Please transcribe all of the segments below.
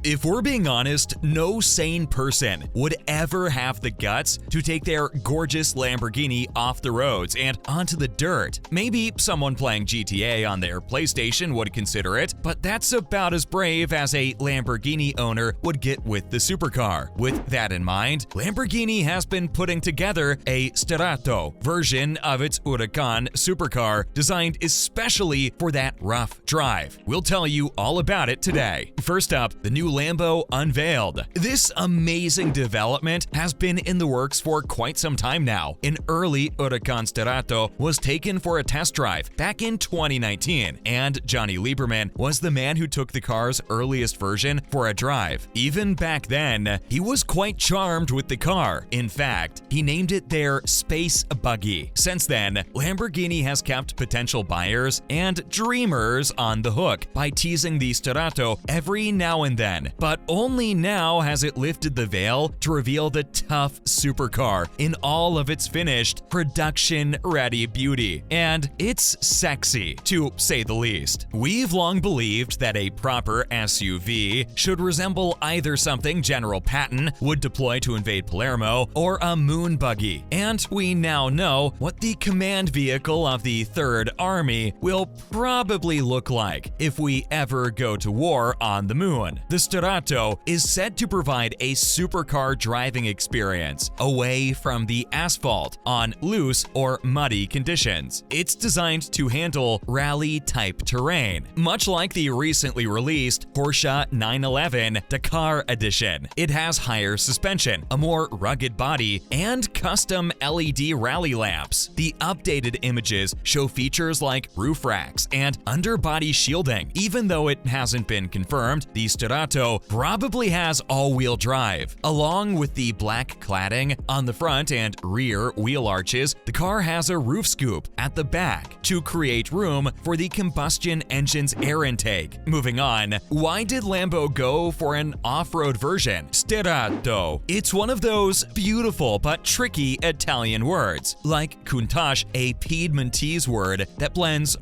If we're being honest, no sane person would ever have the guts to take their gorgeous Lamborghini off the roads and onto the dirt. Maybe someone playing GTA on their PlayStation would consider it, but that's about as brave as a Lamborghini owner would get with the supercar. With that in mind, Lamborghini has been putting together a Sterrato version of its Huracán Supercar designed especially for that rough drive. We'll tell you all about it today. First up, the new Lambo unveiled. This amazing development has been in the works for quite some time now. An early Huracán Sterrato was taken for a test drive back in 2019, and Jonny Lieberman was the man who took the car's earliest version for a drive. Even back then, he was quite charmed with the car. In fact, he named it their space buggy. Since then, Lamborghini has kept potential buyers and dreamers on the hook by teasing the Sterrato every now and then. But only now has it lifted the veil to reveal the tough supercar in all of its finished, production-ready beauty. And it's sexy, to say the least. We've long believed that a proper SUV should resemble either something General Patton would deploy to invade Palermo or a moon buggy. And we now know what the command vehicle of the Third Army will probably look like if we ever go to war on the moon. The Sterrato is said to provide a supercar driving experience away from the asphalt on loose or muddy conditions. It's designed to handle rally-type terrain, much like the recently released Porsche 911 Dakar Edition. It has higher suspension, a more rugged body, and custom LED rally lamps. The updated images show features like roof racks and underbody shielding. Even though it hasn't been confirmed, the Sterrato probably has all-wheel drive. Along with the black cladding on the front and rear wheel arches, the car has a roof scoop at the back to create room for the combustion engine's air intake. Moving on, why did Lambo go for an off-road version? Sterrato. It's one of those beautiful but tricky Italian words, like countach, a Piedmontese word that blends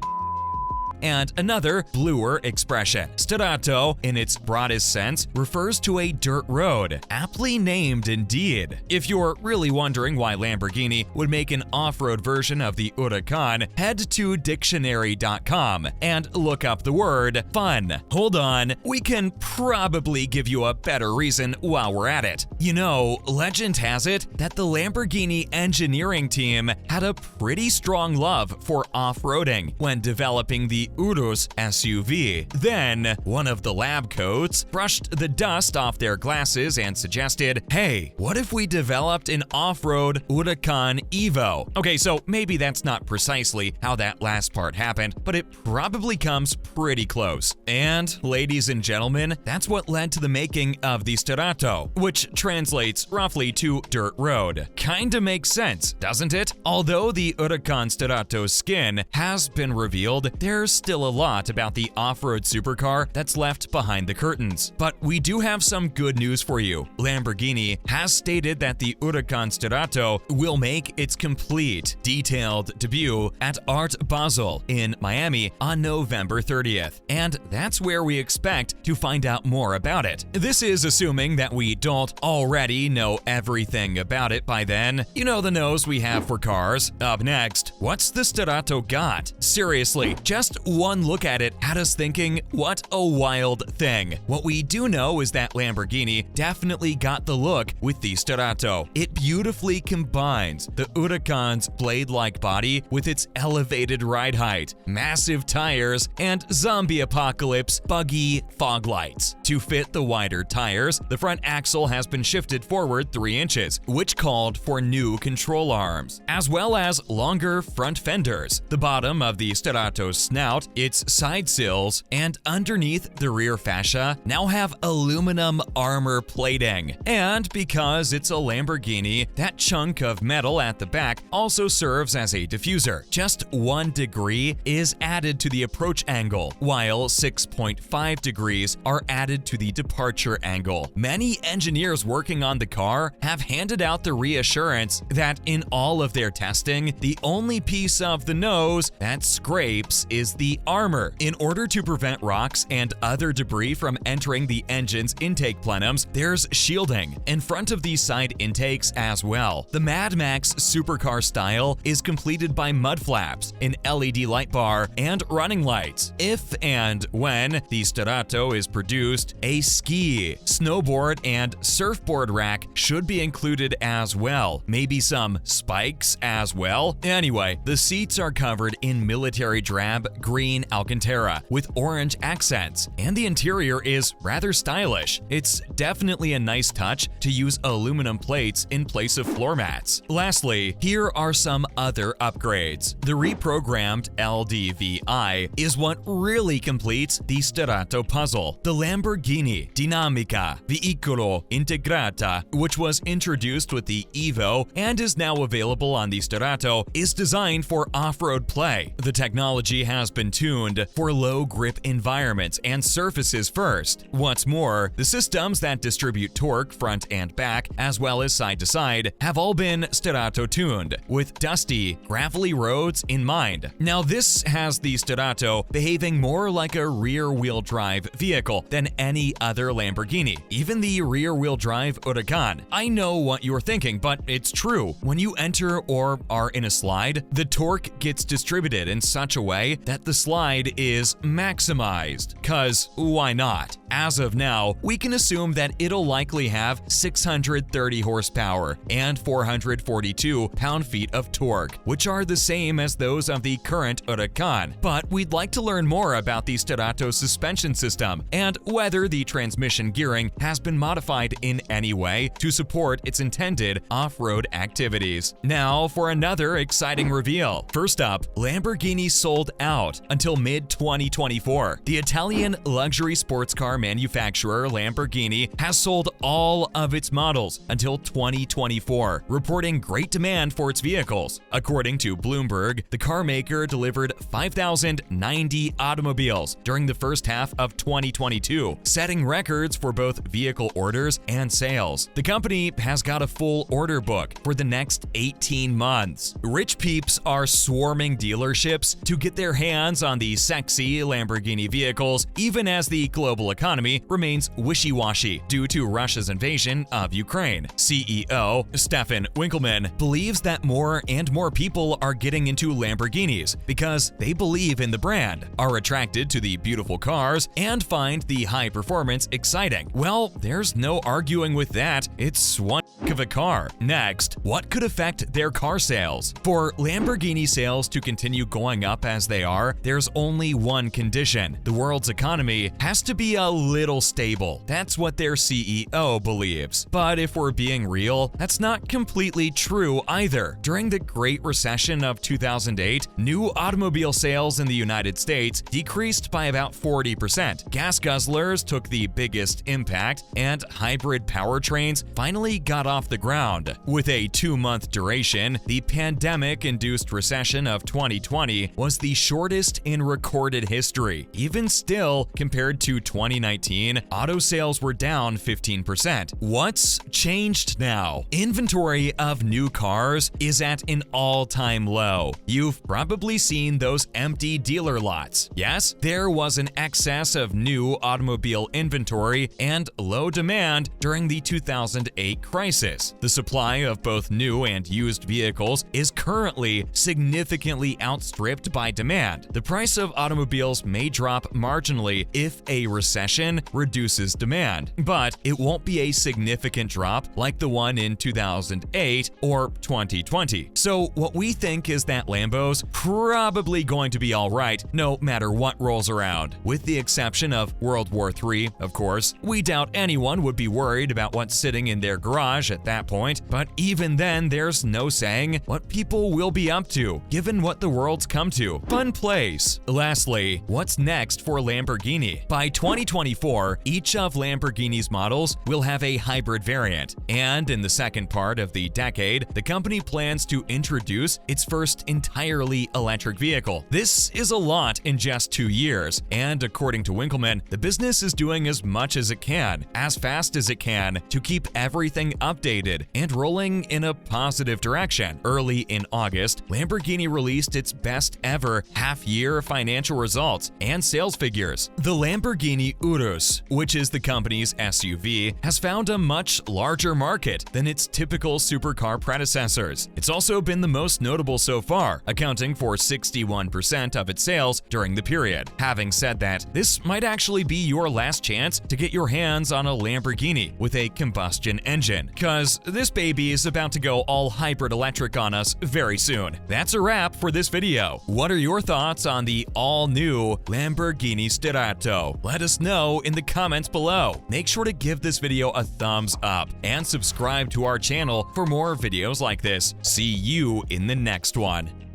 and another bluer expression. Sterrato, in its broadest sense, refers to a dirt road, aptly named indeed. If you're really wondering why Lamborghini would make an off-road version of the Huracán, head to dictionary.com and look up the word fun. Hold on, we can probably give you a better reason while we're at it. You know, legend has it that the Lamborghini engineering team had a pretty strong love for off-roading when developing the Urus SUV. Then, one of the lab coats brushed the dust off their glasses and suggested, hey, what if we developed an off-road Huracán Evo? Okay, so maybe that's not precisely how that last part happened, but it probably comes pretty close. And, ladies and gentlemen, that's what led to the making of the Sterrato, which translates roughly to dirt road. Kinda makes sense, doesn't it? Although the Huracán Sterrato's skin has been revealed, there's still a lot about the off-road supercar that's left behind the curtains. But we do have some good news for you. Lamborghini has stated that the Huracán Sterrato will make its complete, detailed debut at Art Basel in Miami on November 30th. And that's where we expect to find out more about it. This is assuming that we don't already know everything about it by then. You know the nose we have for cars. Up next, what's the Sterrato got? Seriously, just one look at it had us thinking, what a wild thing. What we do know is that Lamborghini definitely got the look with the Sterrato. It beautifully combines the Huracán's blade-like body with its elevated ride height, massive tires, and zombie apocalypse buggy fog lights. To fit the wider tires, the front axle has been shifted forward 3 inches, which called for new control arms, as well as longer front fenders. The bottom of the Sterrato's snout, its side sills, and underneath the rear fascia now have aluminum armor plating. And because it's a Lamborghini, that chunk of metal at the back also serves as a diffuser. Just 1 degree is added to the approach angle, while 6.5 degrees are added to the departure angle. Many engineers working on the car have handed out the reassurance that in all of their testing, the only piece of the nose that scrapes is the the armor. In order to prevent rocks and other debris from entering the engine's intake plenums, there's shielding in front of these side intakes as well. The Mad Max supercar style is completed by mud flaps, an LED light bar, and running lights. If and when the Sterrato is produced, a ski, snowboard, and surfboard rack should be included as well. Maybe some spikes as well. Anyway, the seats are covered in military drab green Alcantara with orange accents, and the interior is rather stylish. It's definitely a nice touch to use aluminum plates in place of floor mats. Lastly, here are some other upgrades. The reprogrammed LDVI is what really completes the Sterrato puzzle. The Lamborghini Dinamica Veicolo Integrata, which was introduced with the Evo and is now available on the Sterrato, is designed for off-road play. The technology has been tuned for low-grip environments and surfaces first. What's more, the systems that distribute torque front and back, as well as side to side, have all been Sterrato tuned, with dusty, gravelly roads in mind. Now this has the Sterrato behaving more like a rear-wheel drive vehicle than any other Lamborghini, even the rear-wheel drive Huracán. I know what you're thinking, but it's true. When you enter or are in a slide, the torque gets distributed in such a way that the slide is maximized. Cause why not? As of now, we can assume that it'll likely have 630 horsepower and 442 pound-feet of torque, which are the same as those of the current Huracán. But we'd like to learn more about the Sterrato suspension system and whether the transmission gearing has been modified in any way to support its intended off-road activities. Now for another exciting reveal. First up, Lamborghini sold out until mid-2024. The Italian luxury sports car manufacturer Lamborghini has sold all of its models until 2024, reporting great demand for its vehicles. According to Bloomberg, the car maker delivered 5,090 automobiles during the first half of 2022, setting records for both vehicle orders and sales. The company has got a full order book for the next 18 months. Rich peeps are swarming dealerships to get their hands on the sexy Lamborghini vehicles, even as the global economy remains wishy-washy due to Russia's invasion of Ukraine. CEO Stefan Winkelmann believes that more and more people are getting into Lamborghinis because they believe in the brand, are attracted to the beautiful cars, and find the high performance exciting. Well, there's no arguing with that. It's one heck of a car. Next, what could affect their car sales? For Lamborghini sales to continue going up as they are, there's only one condition. The world's economy has to be a little stable. That's what their CEO believes. But if we're being real, that's not completely true either. During the Great Recession of 2008, new automobile sales in the United States decreased by about 40%. Gas guzzlers took the biggest impact, and hybrid powertrains finally got off the ground. With a 2-month duration, the pandemic-induced recession of 2020 was the shortest in recorded history. Even still, compared to 2019, auto sales were down 15%. What's changed now? Inventory of new cars is at an all-time low. You've probably seen those empty dealer lots. Yes, there was an excess of new automobile inventory and low demand during the 2008 crisis. The supply of both new and used vehicles is currently significantly outstripped by demand. The price of automobiles may drop marginally if a recession reduces demand, but it won't be a significant drop like the one in 2008 or 2020. So what we think is that Lambo's probably going to be alright no matter what rolls around. With the exception of World War III, of course. We doubt anyone would be worried about what's sitting in their garage at that point, but even then there's no saying what people will be up to, given what the world's come to. Fun place. Lastly, what's next for Lamborghini? By 2024, each of Lamborghini's models will have a hybrid variant, and in the second part of the decade, the company plans to introduce its first entirely electric vehicle. This is a lot in just 2 years, and according to Winkelmann, the business is doing as much as it can, as fast as it can, to keep everything updated updated and rolling in a positive direction. Early in August, Lamborghini released its best ever half-year financial results and sales figures. The Lamborghini Urus, which is the company's SUV, has found a much larger market than its typical supercar predecessors. It's also been the most notable so far, accounting for 61% of its sales during the period. Having said that, this might actually be your last chance to get your hands on a Lamborghini with a combustion engine, cause this baby is about to go all hybrid electric on us very soon. That's a wrap for this video. What are your thoughts on the all-new Lamborghini Sterrato? Let us know in the comments below. Make sure to give this video a thumbs up and subscribe to our channel for more videos like this. See you in the next one.